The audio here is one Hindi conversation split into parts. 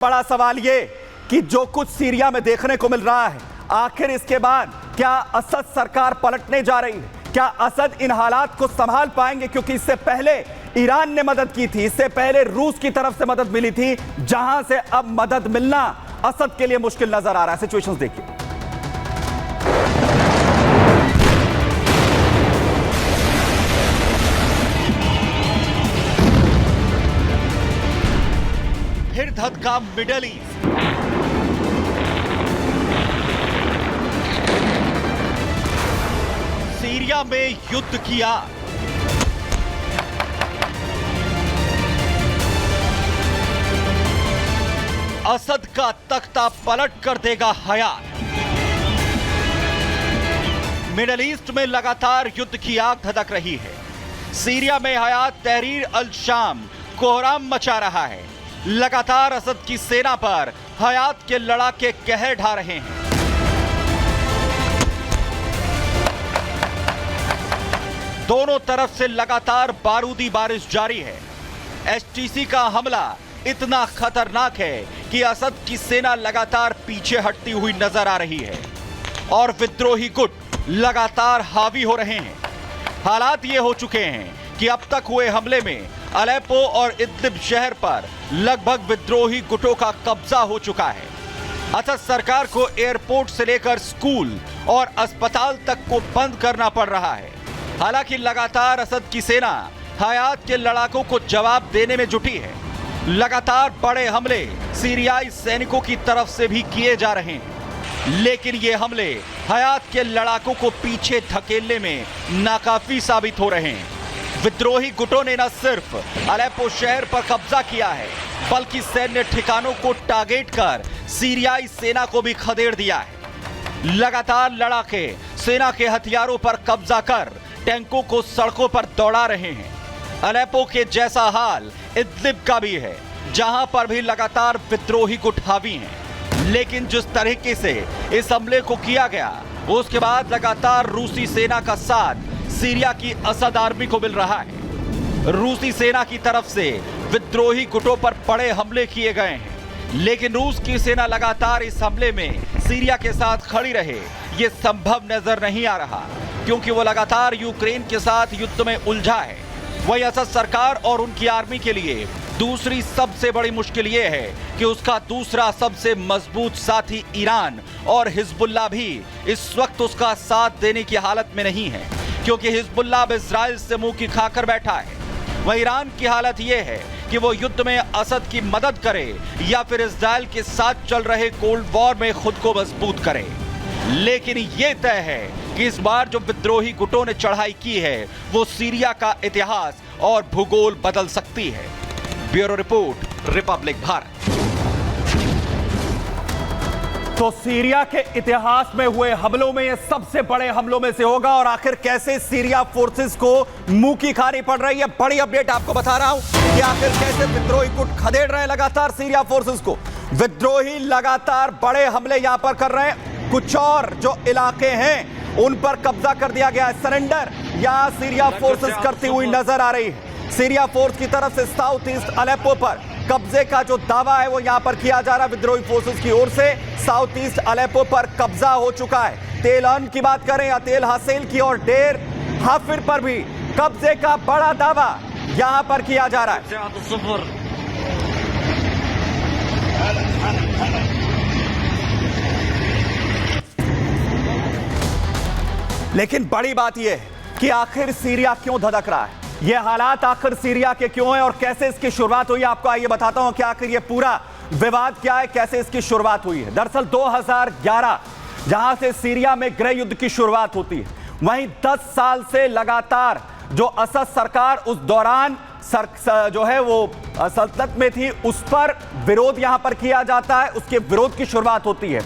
बड़ा सवाल ये कि जो कुछ सीरिया में देखने को मिल रहा है, आखिर इसके बाद क्या असद सरकार पलटने जा रही है? क्या असद इन हालात को संभाल पाएंगे? क्योंकि इससे पहले ईरान ने मदद की थी, इससे पहले रूस की तरफ से मदद मिली थी, जहां से अब मदद मिलना असद के लिए मुश्किल नजर आ रहा है। सिचुएशंस देखिए। फिर धधका मिडल ईस्ट। सीरिया में युद्ध किया। असद का तख्ता पलट कर देगा हयात। मिडल ईस्ट में लगातार युद्ध की आग धधक रही है। सीरिया में हयात तहरीर अल शाम कोहराम मचा रहा है। लगातार असद की सेना पर हयात के लड़ाके कहर ढा रहे हैं। दोनों तरफ से लगातार बारूदी बारिश जारी है। एचटीसी का हमला इतना खतरनाक है कि असद की सेना लगातार पीछे हटती हुई नजर आ रही है और विद्रोही गुट लगातार हावी हो रहे हैं। हालात ये हो चुके हैं कि अब तक हुए हमले में अलेप्पो और इदलिब शहर पर लगभग विद्रोही गुटों का कब्जा हो चुका है। असद सरकार को एयरपोर्ट से लेकर स्कूल और अस्पताल तक को बंद करना पड़ रहा है। हालांकि लगातार असद की सेना हयात के लड़ाकों को जवाब देने में जुटी है। लगातार बड़े हमले सीरियाई सैनिकों की तरफ से भी किए जा रहे हैं, लेकिन ये हमले हयात के लड़ाकों को पीछे धकेलने में नाकाफी साबित हो रहे हैं। विद्रोही गुटों ने न सिर्फ अलेप्पो शहर पर कब्जा किया है, बल्कि सैन्य ठिकानों को टारगेट कर सीरियाई सेना को भी खदेड़ दिया है। लगातार लड़ाके सेना के हथियारों पर कब्जा कर टैंकों को सड़कों पर दौड़ा रहे हैं। अलेप्पो के जैसा हाल इदलिब का भी है, जहां पर भी लगातार विद्रोही गुट हावी हैं। लेकिन जिस तरीके से इस हमले को किया गया, उसके बाद लगातार रूसी सेना का साथ सीरिया की असद आर्मी को मिल रहा है। रूसी सेना की तरफ से विद्रोही गुटों पर बड़े हमले किए गए हैं, लेकिन रूस की सेना लगातार इस हमले में सीरिया के साथ खड़ी रहे, ये संभव नजर नहीं आ रहा, क्योंकि वो लगातार यूक्रेन के साथ युद्ध में उलझा है। वही असद सरकार और उनकी आर्मी के लिए दूसरी सबसे बड़ी मुश्किल ये है कि उसका दूसरा सबसे मजबूत साथी ईरान और हिजबुल्लाह भी इस वक्त उसका साथ देने की हालत में नहीं है, क्योंकि हिजबुल्लाह अब इजराइल से मुंह की खाकर बैठा है। वह ईरान की हालत यह है कि वो युद्ध में असद की मदद करे या फिर इजराइल के साथ चल रहे कोल्ड वॉर में खुद को मजबूत करे। लेकिन ये तय है कि इस बार जो विद्रोही गुटों ने चढ़ाई की है, वो सीरिया का इतिहास और भूगोल बदल सकती है। Bureau report, Republic Bharat. तो सीरिया के इतिहास में हुए हमलों में यह सबसे बड़े हमलों में से होगा। और आखिर कैसे सीरिया फोर्सेस को मुंह की खानी पड़ रही है, बड़ी अपडेट आपको बता रहा हूं कि आखिर कैसे विद्रोही गुट खदेड़ रहे हैं लगातार सीरिया फोर्सेस को। विद्रोही लगातार बड़े हमले यहां पर कर रहे हैं। कुछ और जो इलाके हैं उन पर कब्जा कर दिया गया है। सरेंडर यहां सीरिया फोर्सेस करती हुई नजर आ रही है। सीरिया फोर्स की तरफ से साउथ ईस्ट अलेप्पो पर कब्जे का जो दावा है वो यहां पर किया जा रहा है विद्रोही फोर्सेस की ओर से। साउथ ईस्ट अलेप्पो पर कब्जा हो चुका है। तेल अन की बात करें या तेल हासिल की, और डेर हाफिर पर भी कब्जे का बड़ा दावा यहां पर किया जा रहा है। लेकिन बड़ी बात यह है कि आखिर सीरिया क्यों धधक रहा है, ये हालात आखिर सीरिया के क्यों हैं और कैसे इसकी शुरुआत हुई, आपको आइए बताता हूं कि आखिर ये पूरा विवाद क्या है, कैसे इसकी शुरुआत हुई है। दरअसल 2011 जहां से सीरिया में गृह युद्ध की शुरुआत होती है, वहीं 10 साल से लगातार जो असद सरकार उस दौरान जो है वो सल्तनत में थी, उस पर विरोध यहां पर किया जाता है। उसके विरोध की शुरुआत होती है।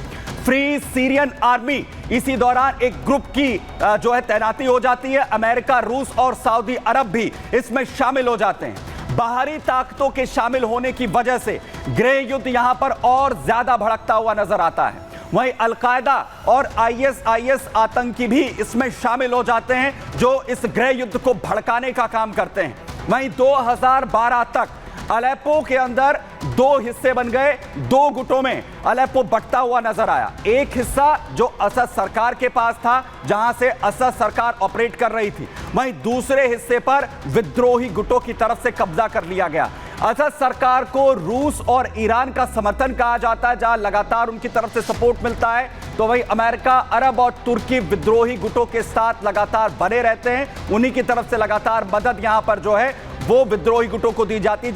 फ्री सीरियन आर्मी, इसी दौरान एक ग्रुप की जो है तैनाती हो जाती है। अमेरिका, रूस और सऊदी अरब भी इसमें शामिल हो जाते हैं। बाहरी ताकतों के शामिल होने की वजह से गृह युद्ध यहां पर और ज्यादा भड़कता हुआ नजर आता है। वहीं अलकायदा और आईएसआईएस आतंकी भी इसमें शामिल हो जाते हैं, जो इस गृह युद्ध को भड़काने का काम करते हैं। वहीं 2012 तक अलेप्पो के अंदर दो हिस्से बन गए, दो गुटों में अलेप्पो बंटता हुआ नजर आया। एक हिस्सा जो असद सरकार के पास था, जहां से असद सरकार ऑपरेट कर रही थी, वहीं दूसरे हिस्से पर विद्रोही गुटों की तरफ से कब्जा कर लिया गया। असद सरकार को रूस और ईरान का समर्थन कहा जाता है, जहां लगातार उनकी तरफ से सपोर्ट मिलता है, तो वहीं अमेरिका, अरब और तुर्की विद्रोही गुटों के साथ लगातार बने रहते हैं। उन्हीं की तरफ से लगातार मदद यहां पर जो है वो विद्रोही गुटों को दी जाती है,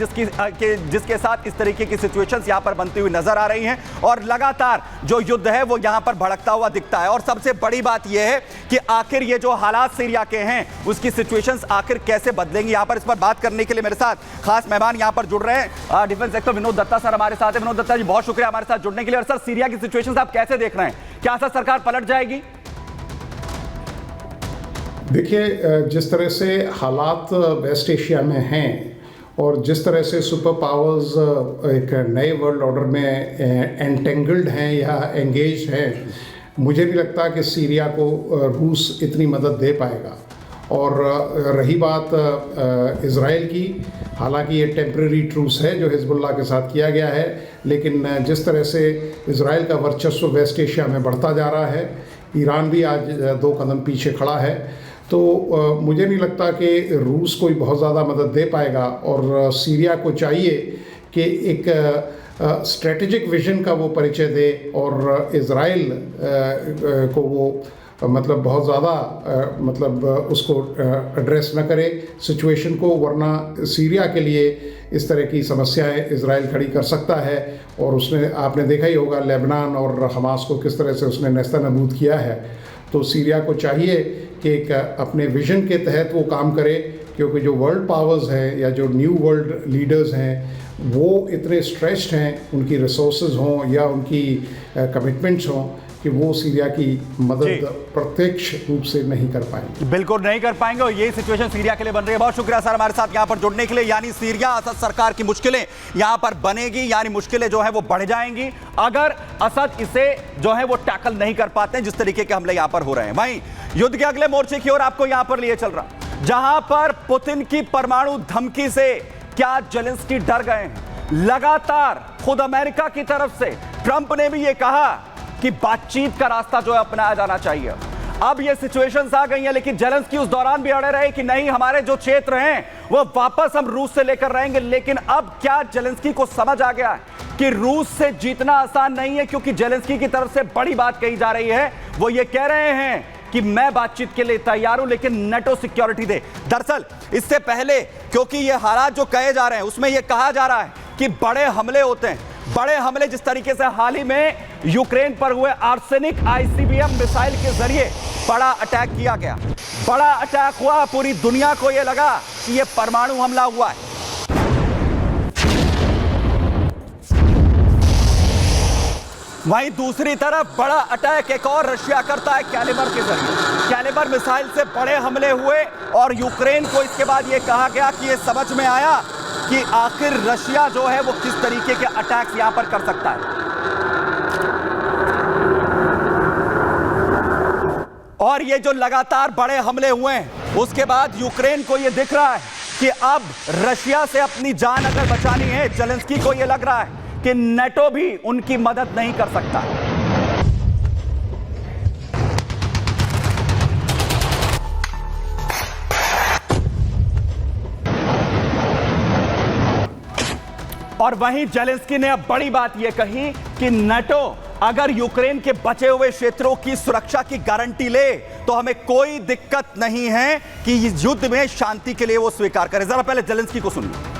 जिसके साथ इस तरीके की सिचुएशंस यहां पर बनती हुई नजर आ रही हैं और लगातार जो युद्ध है वो यहां पर भड़कता हुआ दिखता है। और सबसे बड़ी बात यह है कि आखिर ये जो हालात सीरिया के हैं उसकी सिचुएशंस आखिर कैसे बदलेंगी, यहां पर इस पर बात करने के लिए मेरे साथ खास मेहमान यहां पर जुड़ रहे हैं। Defence sector Vinod Datta sir हमारे साथ है। विनोद दत्ता जी, बहुत शुक्रिया हमारे साथ जुड़ने के लिए। और सर, सीरिया की सिचुएशंस आप कैसे देख रहे हैं? क्या असद सरकार पलट जाएगी? देखिए, जिस तरह से हालात वेस्ट एशिया में हैं और जिस तरह से सुपर पावर्स एक नए वर्ल्ड ऑर्डर में एंटेंगल्ड हैं या एंगेज हैं, मुझे नहीं लगता कि सीरिया को रूस इतनी मदद दे पाएगा। और रही बात इज़राइल की, हालांकि ये टेम्परेरी ट्रूस है जो हिजबुल्लाह के साथ किया गया है, लेकिन जिस तरह से इज़राइल का वर्चस्व वेस्ट एशिया में बढ़ता जा रहा है, ईरान भी आज 2 कदम पीछे खड़ा है, तो मुझे नहीं लगता कि रूस कोई बहुत ज़्यादा मदद दे पाएगा। और सीरिया को चाहिए कि एक स्ट्रेटेजिक विजन का वो परिचय दे और इज़राइल को वो मतलब बहुत ज़्यादा मतलब उसको एड्रेस न करे सिचुएशन को, वरना सीरिया के लिए इस तरह की समस्याएं इज़राइल खड़ी कर सकता है। और उसने, आपने देखा ही होगा, लेबनान और हमास को किस तरह से उसने नेस्तनाबूद किया है। तो सीरिया को चाहिए कि एक अपने विजन के तहत वो काम करे, क्योंकि जो वर्ल्ड पावर्स हैं या जो न्यू वर्ल्ड लीडर्स हैं वो इतने स्ट्रेस्ड हैं, उनकी रिसोर्सेज हों या उनकी कमिटमेंट्स हों, कि वो सीरिया की मदद प्रत्यक्ष रूप से नहीं कर पाएंगे। बिल्कुल नहीं कर पाएंगे और यही सिचुएशन सीरिया के लिए बन रही है। बहुत शुक्रिया सर हमारे साथ यहां पर जुड़ने के लिए। यानी सीरिया, असद सरकार की मुश्किलें यहां पर बनेगी, यानी मुश्किलें जो है वो बढ़ जाएंगी अगर असद इसे जो है वो टैकल नहीं कर पाते हैं, जिस तरीके के हमले यहां पर हो रहे हैं। वहीं युद्ध के अगले मोर्चे की ओर आपको यहां पर लिए चल रहा, जहां पर पुतिन की परमाणु धमकी से क्या जेलेंस्की डर गए हैं। लगातार खुद अमेरिका की तरफ से ट्रंप ने भी यह कहा कि बातचीत का रास्ता जो है अपनाया जाना चाहिए। अब ये सिचुएशंस आ गई हैं, लेकिन जेलेंस्की उस दौरान भी अड़े रहे कि नहीं, हमारे जो क्षेत्र हैं वो वापस हम रूस से लेकर रहेंगे। लेकिन अब क्या जेलेंस्की को समझ आ गया है कि रूस से जीतना आसान नहीं है, क्योंकि जेलेंस्की की तरफ से बड़ी बात कही जा रही है। वो ये कह रहे हैं कि मैं बातचीत के लिए तैयार हूं, लेकिन नेटो सिक्योरिटी दे। दरअसल इससे पहले, क्योंकि ये हालात जो कहे जा रहे हैं उसमें यह कहा जा रहा है कि बड़े हमले होते हैं, बड़े हमले जिस तरीके से हाल ही में यूक्रेन पर हुए आर्सेनिक आईसीबीएम मिसाइल के जरिए बड़ा अटैक किया गया, बड़ा अटैक हुआ, पूरी दुनिया को यह लगा कि यह परमाणु हमला हुआ है। वहीं दूसरी तरफ बड़ा अटैक एक और रशिया करता है कैलिबर के जरिए। कैलिबर मिसाइल से बड़े हमले हुए और यूक्रेन को इसके बाद यह कहा गया कि यह समझ में आया कि आखिर रशिया जो है वो किस तरीके के अटैक्स यहां पर कर सकता है। और ये जो लगातार बड़े हमले हुए हैं, उसके बाद यूक्रेन को ये दिख रहा है कि अब रशिया से अपनी जान अगर बचानी है, जेलेंस्की को ये लग रहा है कि नेटो भी उनकी मदद नहीं कर सकता। और वहीं जेलेंस्की ने अब बड़ी बात यह कही कि नेटो अगर यूक्रेन के बचे हुए क्षेत्रों की सुरक्षा की गारंटी ले तो हमें कोई दिक्कत नहीं है कि इस युद्ध में शांति के लिए वो स्वीकार करे। जरा पहले जेलेंस्की को सुनिए।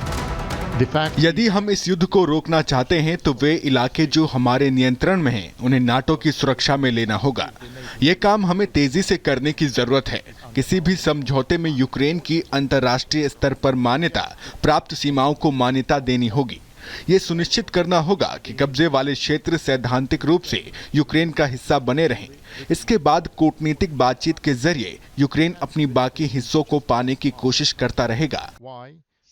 यदि हम इस युद्ध को रोकना चाहते हैं तो वे इलाके जो हमारे नियंत्रण में हैं, उन्हें नाटो की सुरक्षा में लेना होगा। ये काम हमें तेजी से करने की जरूरत है। किसी भी समझौते में यूक्रेन की अंतर्राष्ट्रीय स्तर पर मान्यता प्राप्त सीमाओं को मान्यता देनी होगी। ये सुनिश्चित करना होगा कि कब्जे वाले क्षेत्र सैद्धांतिक रूप से यूक्रेन का हिस्सा बने रहें। इसके बाद कूटनीतिक बातचीत के जरिए यूक्रेन अपनी बाकी हिस्सों को पाने की कोशिश करता रहेगा।